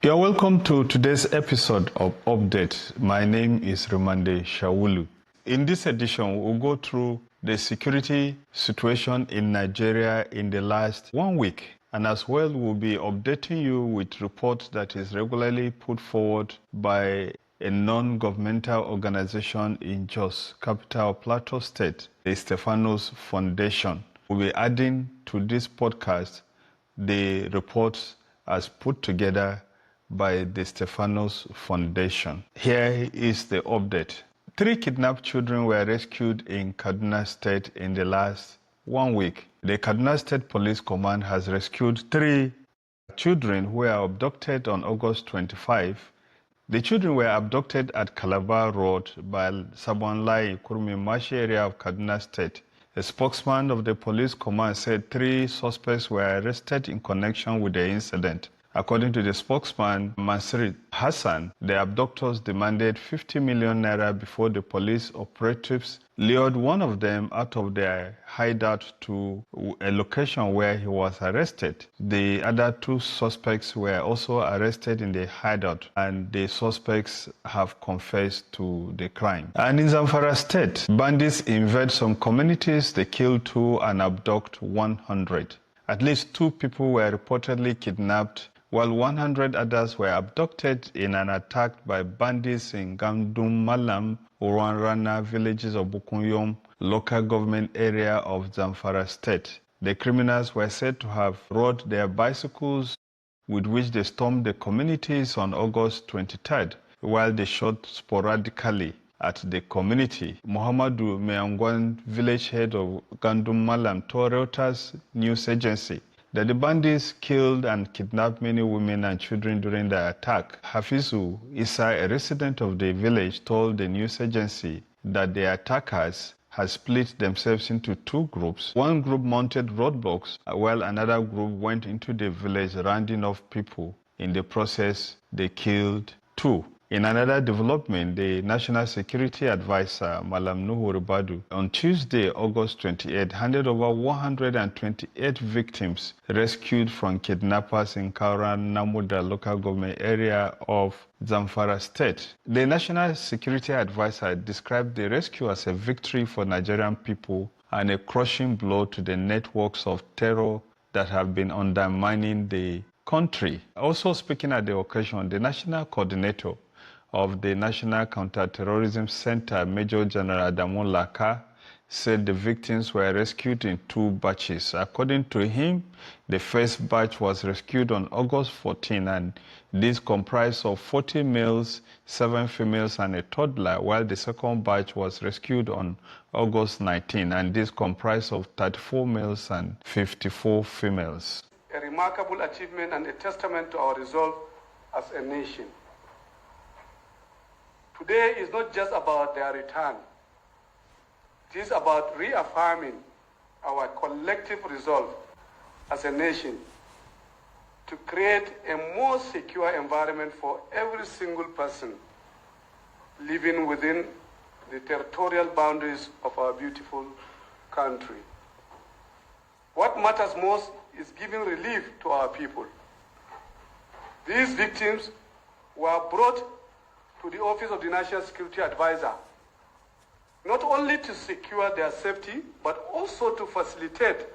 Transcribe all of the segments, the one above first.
You're welcome to today's episode of Update. My name is Rimamnde Shawulu. In this edition, we'll go through the security situation in Nigeria in the last 1 week. And as well, we'll be updating you with reports that is regularly put forward by a non-governmental organization in Jos, capital of Plateau State, the Stefanos Foundation. We'll be adding to this podcast the reports as put together by the Stefanos Foundation. Here is the update. 3 kidnapped children were rescued in Kaduna State in the last 1 week. The Kaduna State Police Command has rescued 3 children who were abducted on August 25. The children were abducted at Calabar Road by Sabonlai, Kurmi Mashi area of Kaduna State. A spokesman of the police command said 3 suspects were arrested in connection with the incident. According to the spokesman, Mansur Hassan, the abductors demanded 50 million naira before the police operatives lured one of them out of their hideout to a location where he was arrested. The other 2 suspects were also arrested in the hideout, and the suspects have confessed to the crime. And in Zamfara State, bandits invade some communities, they kill 2 and abduct 100. At least 2 people were reportedly kidnapped, while 100 others were abducted in an attack by bandits in Gandum Malam, Uranrana villages of Bukunyom, local government area of Zamfara State. The criminals were said to have rode their bicycles with which they stormed the communities on August 23rd, while they shot sporadically at the community. Muhammadu Meangwan, village head of Gandum Malam, told Reuters news agency that the bandits killed and kidnapped many women and children during the attack. Hafizu Isa, a resident of the village, told the news agency that the attackers had split themselves into 2 groups. One group mounted roadblocks, while another group went into the village rounding off people. In the process, they killed 2. In another development, the National Security Advisor, Malam Nuhu Ribadu, on Tuesday, August 28, handed over 128 victims rescued from kidnappers in Kauran Namuda local government area of Zamfara State. The National Security Advisor described the rescue as a victory for Nigerian people and a crushing blow to the networks of terror that have been undermining the country. Also speaking at the occasion, the National Coordinator of the National Counter-Terrorism Center, Major General Adamu Laka, said the victims were rescued in 2 batches. According to him, the first batch was rescued on August 14, and this comprised of 40 males, 7 females, and a toddler, while the second batch was rescued on August 19, and this comprised of 34 males and 54 females. A remarkable achievement and a testament to our resolve as a nation. Today is not just about their return. It is about reaffirming our collective resolve as a nation to create a more secure environment for every single person living within the territorial boundaries of our beautiful country. What matters most is giving relief to our people. These victims were brought to the Office of the National Security Advisor, not only to secure their safety, but also to facilitate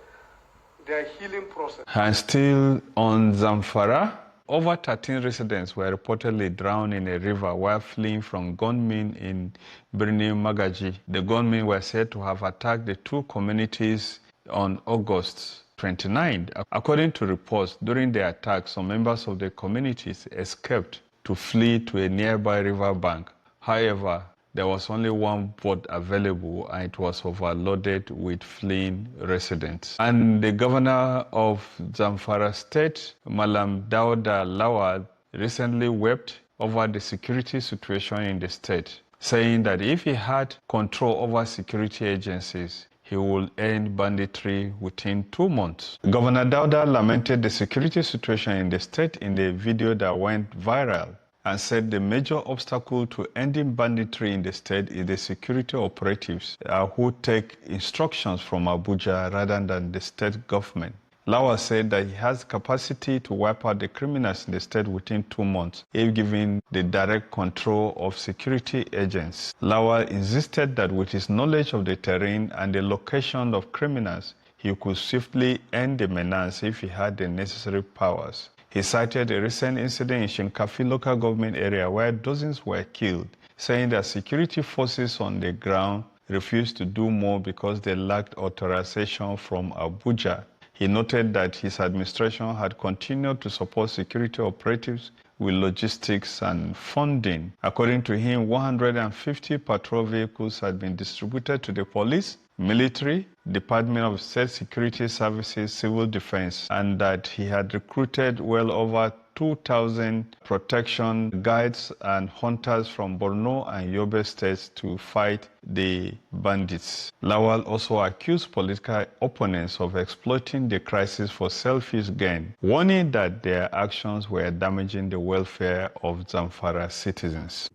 their healing process. And still on Zamfara, over 13 residents were reportedly drowned in a river while fleeing from gunmen in Birni Magaji. The gunmen were said to have attacked the 2 communities on August 29. According to reports, during the attack, some members of the communities escaped to flee to a nearby river bank. However, there was only 1 boat available, and it was overloaded with fleeing residents. And the governor of Zamfara State, Malam Dauda Lawal, recently wept over the security situation in the state, saying that if he had control over security agencies, he will end banditry within 2 months. Governor Dauda lamented the security situation in the state in the video that went viral and said the major obstacle to ending banditry in the state is the security operatives who take instructions from Abuja rather than the state government. Lawal said that he has capacity to wipe out the criminals in the state within 2 months, if given the direct control of security agents. Lawal insisted that with his knowledge of the terrain and the location of criminals, he could swiftly end the menace if he had the necessary powers. He cited a recent incident in Shinkafi local government area where dozens were killed, saying that security forces on the ground refused to do more because they lacked authorization from Abuja. He noted that his administration had continued to support security operatives with logistics and funding. According to him, 150 patrol vehicles had been distributed to the police, military, Department of State Security Services, Civil Defense, and that he had recruited well over 2,000 protection guides and hunters from Borno and Yobe states to fight the bandits. Lawal also accused political opponents of exploiting the crisis for selfish gain, warning that their actions were damaging the welfare of Zamfara citizens.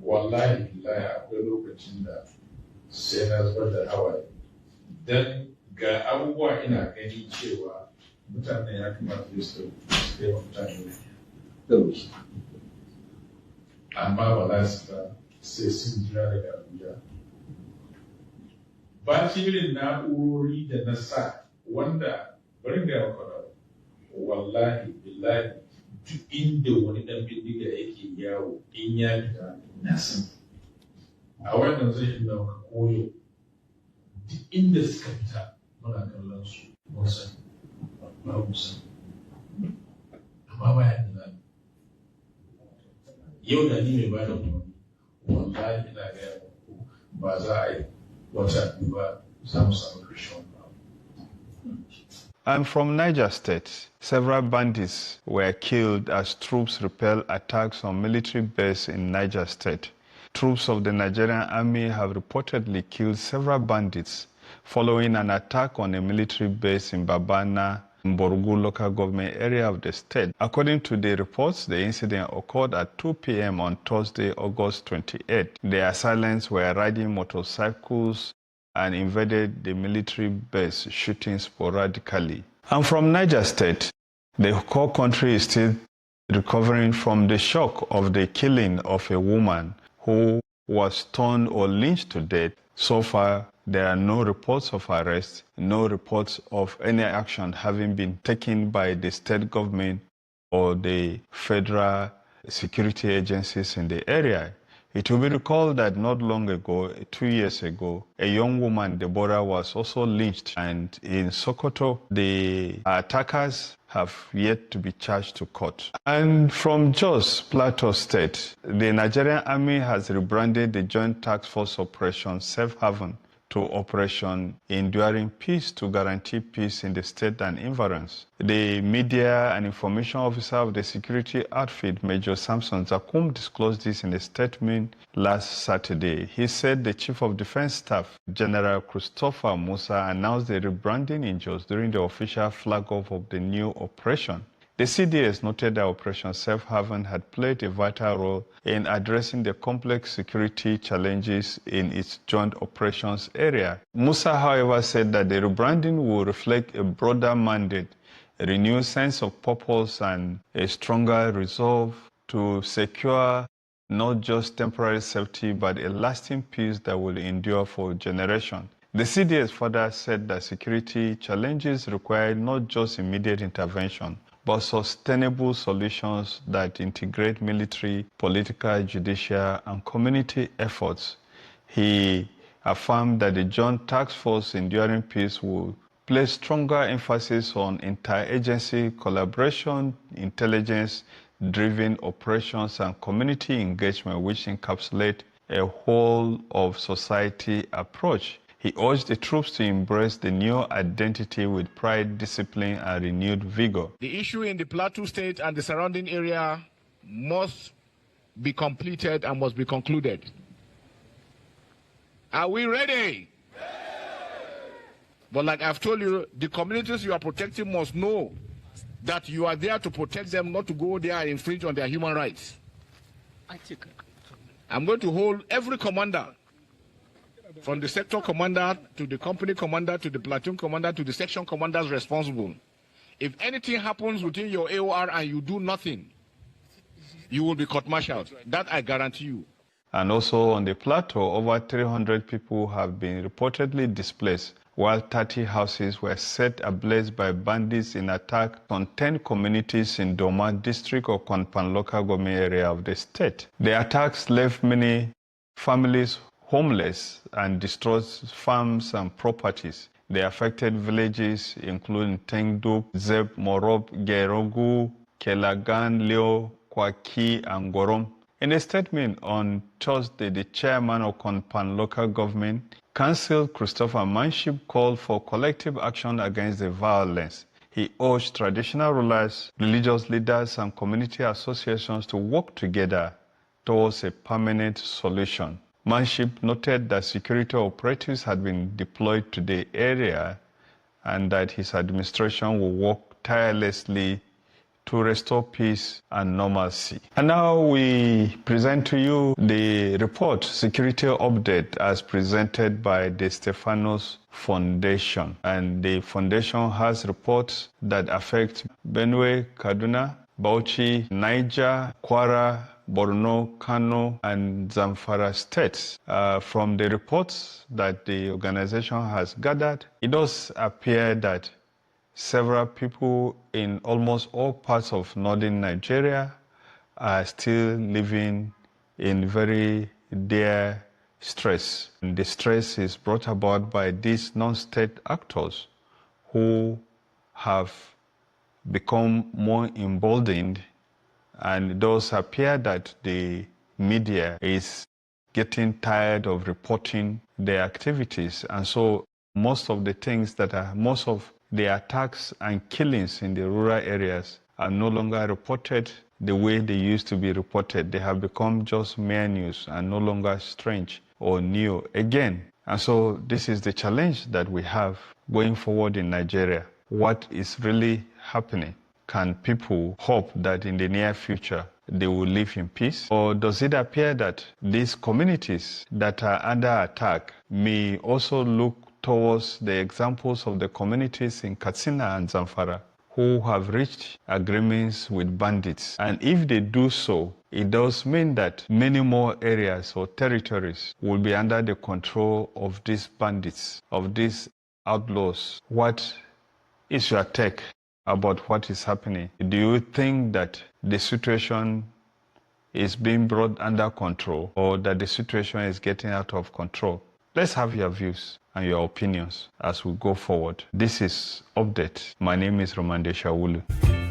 Wallahi billahi akwai lokacin da sai na zubar da hawaye dan ga abubuwa ina gani cewa mutane ya kamata su kai wa mutane dauki amma ba za su ta sai sun jira daga Abuja ba shi irin na'urori da na sa wanda bari ga maka wallahi billahi duk inda wani dan bindiga yake yawo in ya fita na san a wannan zai yi maka koyo duk inda suka fita muna kallon su mun san ba mu san amma ba ya da yau da ni mai ba da umarni wallahi ina ga ba za a yi wata ba za mu samu ƙarshen ba. And from Niger State, several bandits were killed as troops repelled attacks on military bases in Niger State. Troops of the Nigerian army have reportedly killed several bandits following an attack on a military base in Babana, Mborgu local government area of the state. According to the reports, the incident occurred at 2 p.m. on Thursday, August 28. The assailants were riding motorcycles and invaded the military base, shooting sporadically. And from Niger State, the whole country is still recovering from the shock of the killing of a woman who was stoned or lynched to death. So far, there are no reports of arrest, no reports of any action having been taken by the state government or the federal security agencies in the area. It will be recalled that not long ago, 2 years ago, a young woman, Deborah, was also lynched. And in Sokoto, the attackers have yet to be charged to court. And from Jos, Plateau State, the Nigerian Army has rebranded the Joint Task Force Operation Safe Haven to Operation Enduring Peace to guarantee peace in the state and environs. The media and information officer of the security outfit, Major Samson Zakum, disclosed this in a statement last Saturday. He said the Chief of Defense Staff, General Christopher Musa, announced the rebranding in Jos during the official flag-off of the new operation. The CDS noted that Operation Safe Haven had played a vital role in addressing the complex security challenges in its joint operations area. Musa, however, said that the rebranding will reflect a broader mandate, a renewed sense of purpose, and a stronger resolve to secure not just temporary safety, but a lasting peace that will endure for generations. The CDS further said that security challenges require not just immediate intervention, but sustainable solutions that integrate military, political, judicial, and community efforts. He affirmed that the Joint Task Force Enduring Peace will place stronger emphasis on interagency collaboration, intelligence-driven operations, and community engagement, which encapsulate a whole-of-society approach. He urged the troops to embrace the new identity with pride, discipline, and renewed vigor. The issue in the Plateau State and the surrounding area must be completed and must be concluded. Are we ready? Yes. But like I've told you, the communities you are protecting must know that you are there to protect them, not to go there and infringe on their human rights. I'm going to hold every commander, from the sector commander to the company commander to the platoon commander to the section commanders responsible. If anything happens within your AOR and you do nothing, you will be court-martialed. That I guarantee you. And also on the Plateau, over 300 people have been reportedly displaced, while 30 houses were set ablaze by bandits in attack on 10 communities in Doma district of Konpan local government area of the state. The attacks left many families homeless and destroyed farms and properties. The affected villages, including Tengduk, Zeb, Morob, Gerogu, Kelagan, Leo, Kwaki, and Gorom. In a statement on Thursday, the chairman of Konpan local government, Council Christopher Manship, called for collective action against the violence. He urged traditional rulers, religious leaders, and community associations to work together towards a permanent solution. Manship noted that security operatives had been deployed to the area and that his administration will work tirelessly to restore peace and normalcy. And now we present to you the report, Security Update, as presented by the Stefanos Foundation. And the foundation has reports that affect Benue, Kaduna, Bauchi, Niger, Kwara, Borno, Kano, and Zamfara states. From the reports that the organization has gathered, it does appear that several people in almost all parts of northern Nigeria are still living in very dire stress. And the stress is brought about by these non-state actors who have become more emboldened, and it does appear that the media is getting tired of reporting their activities. And so most of the attacks and killings in the rural areas are no longer reported the way they used to be reported. They have become just mere news and no longer strange or new again. And so this is the challenge that we have going forward in Nigeria. What is really happening? Can people hope that in the near future they will live in peace? Or does it appear that these communities that are under attack may also look towards the examples of the communities in Katsina and Zamfara who have reached agreements with bandits? And if they do so, it does mean that many more areas or territories will be under the control of these bandits, of these outlaws. What is your take about what is happening? Do you think that the situation is being brought under control or that the situation is getting out of control? Let's have your views and your opinions as we go forward. This is Update. My name is Rimamnde Shawulu.